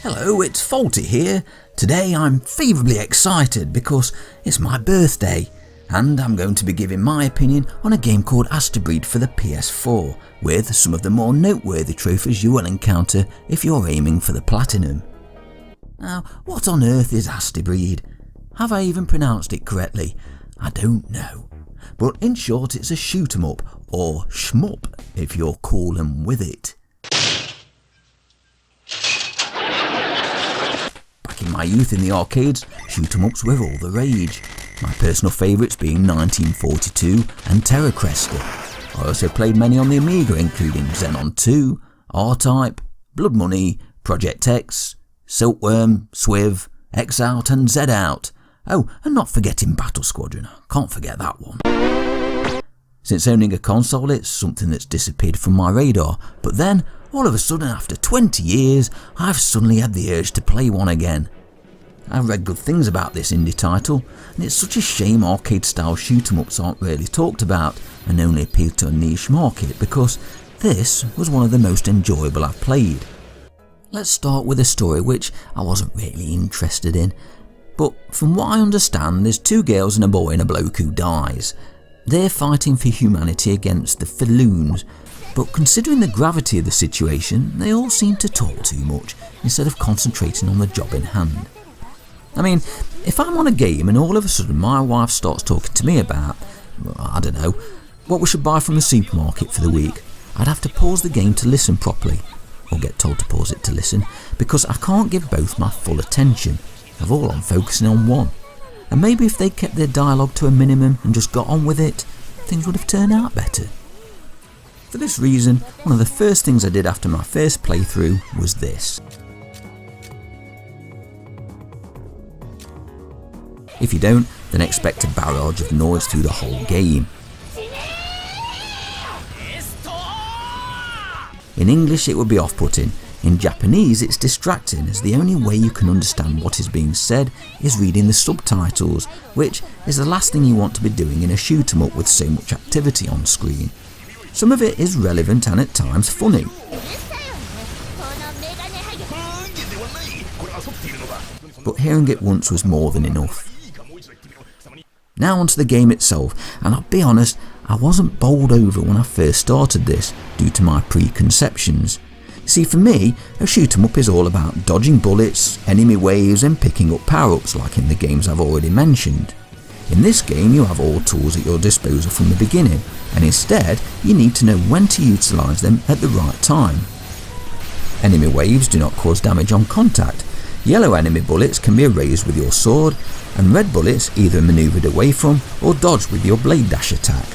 Hello, it's Fawlty here. Today I'm favourably excited because it's my birthday and I'm going to be giving my opinion on a game called Astebreed for the PS4 with some of the more noteworthy trophies you will encounter if you're aiming for the platinum. Now, what on earth is Astebreed? Have I even pronounced it correctly? I don't know. But in short, it's a shoot 'em up, or shmup if you're cool and with it. Back in my youth in the arcades, shoot 'em ups were all the rage. My personal favourites being 1942 and Terror Cresta. I also played many on the Amiga, including Xenon 2, R-Type, Blood Money, Project X, Silkworm, Swiv, X-Out and Z-Out. Oh, and not forgetting Battle Squadron, can't forget that one. Since owning a console, it's something that's disappeared from my radar, but then, all of a sudden after 20 years, I've suddenly had the urge to play one again. I've read good things about this indie title, and it's such a shame arcade-style shoot-em-ups aren't really talked about and only appeal to a niche market, because this was one of the most enjoyable I've played. Let's start with a story which I wasn't really interested in, but from what I understand, there's two girls and a boy and a bloke who dies. They're fighting for humanity against the Falloons, but considering the gravity of the situation, they all seem to talk too much instead of concentrating on the job in hand. I mean, if I'm on a game and all of a sudden my wife starts talking to me about, I don't know, what we should buy from the supermarket for the week, I'd have to pause the game to listen properly, or get told to pause it to listen, because I can't give both my full attention. Of all I'm focusing on one. And maybe if they kept their dialogue to a minimum and just got on with it, things would have turned out better. For this reason, one of the first things I did after my first playthrough was this. If you don't, then expect a barrage of noise through the whole game. In English it would be off-putting. In Japanese it's distracting, as the only way you can understand what is being said is reading the subtitles, which is the last thing you want to be doing in a shoot 'em up with so much activity on screen. Some of it is relevant and at times funny. But hearing it once was more than enough. Now onto the game itself, and I'll be honest, I wasn't bowled over when I first started this due to my preconceptions. See, for me, a shoot 'em up is all about dodging bullets, enemy waves and picking up power-ups like in the games I've already mentioned. In this game you have all tools at your disposal from the beginning, and instead you need to know when to utilise them at the right time. Enemy waves do not cause damage on contact. Yellow enemy bullets can be erased with your sword, and red bullets either manoeuvred away from or dodged with your blade dash attack.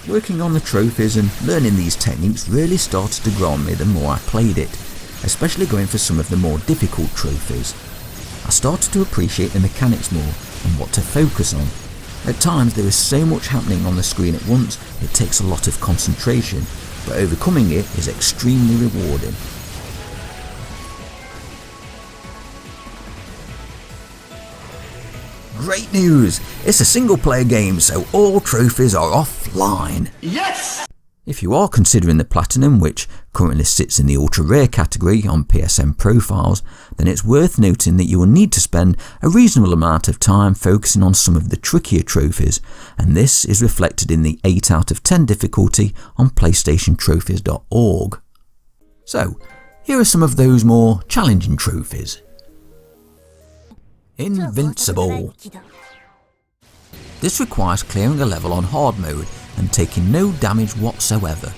Working on the trophies and learning these techniques really started to grow on me the more I played it, especially going for some of the more difficult trophies. I started to appreciate the mechanics more and what to focus on. At times there is so much happening on the screen at once, it takes a lot of concentration, but overcoming it is extremely rewarding. Great news! It's a single player game, so all trophies are offline. Yes! If you are considering the Platinum, which currently sits in the ultra rare category on PSN profiles, then it's worth noting that you will need to spend a reasonable amount of time focusing on some of the trickier trophies, and this is reflected in the 8 out of 10 difficulty on PlayStationTrophies.org. So, here are some of those more challenging trophies. Invincible. This requires clearing a level on hard mode and taking no damage whatsoever.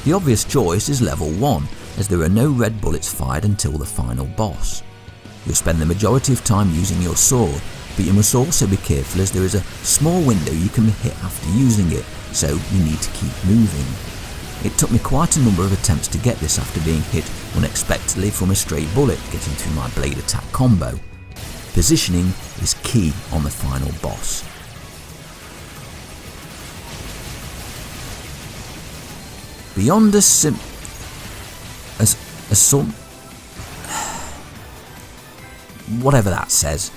The obvious choice is level 1, as there are no red bullets fired until the final boss. You'll spend the majority of time using your sword, but you must also be careful as there is a small window you can be hit after using it, so you need to keep moving. It took me quite a number of attempts to get this after being hit unexpectedly from a stray bullet getting through my blade attack combo. Positioning is key on the final boss. Beyond whatever that says.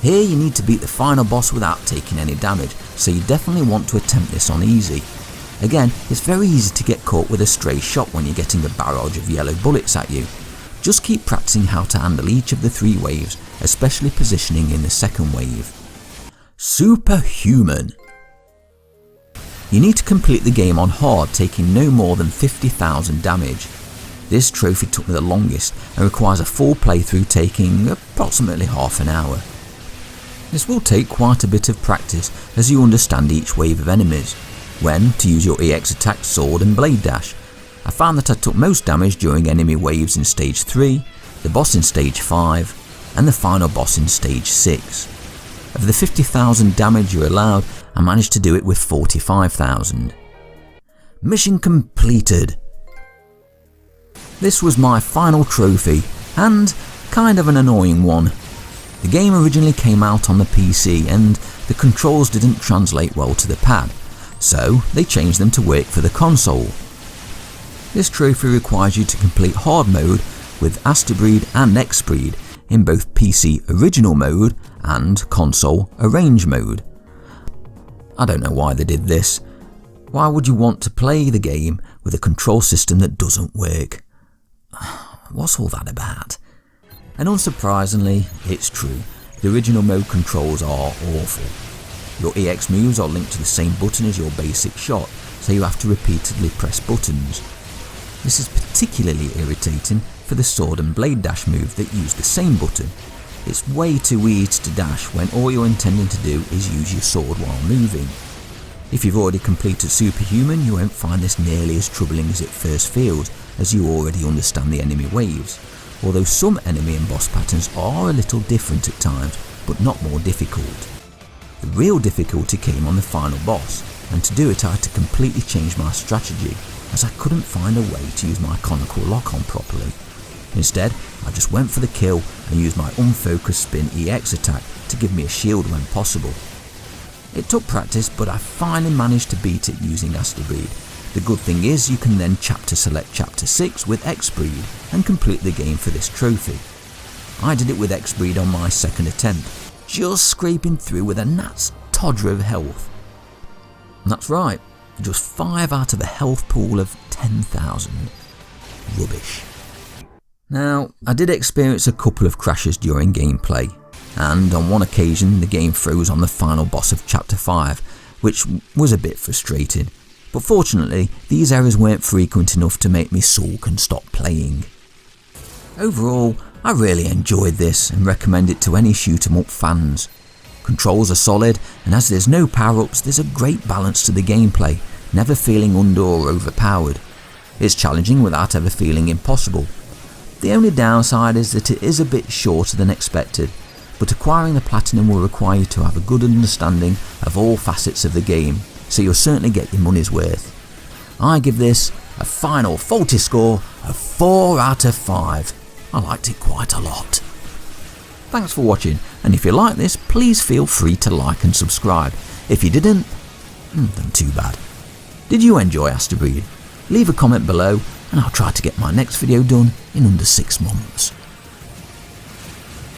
Here you need to beat the final boss without taking any damage, so you definitely want to attempt this on easy. Again, it's very easy to get caught with a stray shot when you're getting a barrage of yellow bullets at you. Just keep practicing how to handle each of the 3 waves, especially positioning in the second wave. Superhuman. You need to complete the game on hard, taking no more than 50,000 damage. This trophy took me the longest and requires a full playthrough, taking approximately half an hour. This will take quite a bit of practice as you understand each wave of enemies, when to use your EX attack, sword and blade dash. I found that I took most damage during enemy waves in stage 3, the boss in stage 5 and the final boss in stage 6. Of the 50,000 damage you're allowed, I managed to do it with 45,000. Mission completed. This was my final trophy, and kind of an annoying one. The game originally came out on the PC and the controls didn't translate well to the pad, so they changed them to work for the console. This trophy requires you to complete hard mode with Astebreed and Astebreed in both PC original mode and console arrange mode. I don't know why they did this. Why would you want to play the game with a control system that doesn't work? What's all that about? And unsurprisingly, it's true. The original mode controls are awful. Your EX moves are linked to the same button as your basic shot, so you have to repeatedly press buttons. This is particularly irritating for the sword and blade dash move that use the same button. It's way too easy to dash when all you're intending to do is use your sword while moving. If you've already completed Superhuman, you won't find this nearly as troubling as it first feels, as you already understand the enemy waves, although some enemy and boss patterns are a little different at times, but not more difficult. The real difficulty came on the final boss, and to do it I had to completely change my strategy, as I couldn't find a way to use my conical lock-on properly. Instead, I just went for the kill and used my unfocused spin EX attack to give me a shield when possible. It took practice, but I finally managed to beat it using Astebreed. The good thing is you can then chapter select chapter 6 with Astebreed and complete the game for this trophy. I did it with Astebreed on my second attempt, just scraping through with a gnat's todger of health. And that's right, just 5 out of a health pool of 10,000. Rubbish. Now, I did experience a couple of crashes during gameplay, and on one occasion the game froze on the final boss of chapter 5, which was a bit frustrating. But fortunately, these errors weren't frequent enough to make me sulk and stop playing. Overall, I really enjoyed this and recommend it to any shoot 'em up fans. Controls are solid, and as there's no power-ups, there's a great balance to the gameplay, never feeling under or overpowered. It's challenging without ever feeling impossible. The only downside is that it is a bit shorter than expected, but acquiring the platinum will require you to have a good understanding of all facets of the game, so you'll certainly get your money's worth. I give this a final Fawlty score of 4 out of 5. I liked it quite a lot. Thanks for watching, and if you like this, please feel free to like and subscribe. If you didn't, then too bad. Did you enjoy Astebreed? Leave a comment below and I'll try to get my next video done in under 6 months.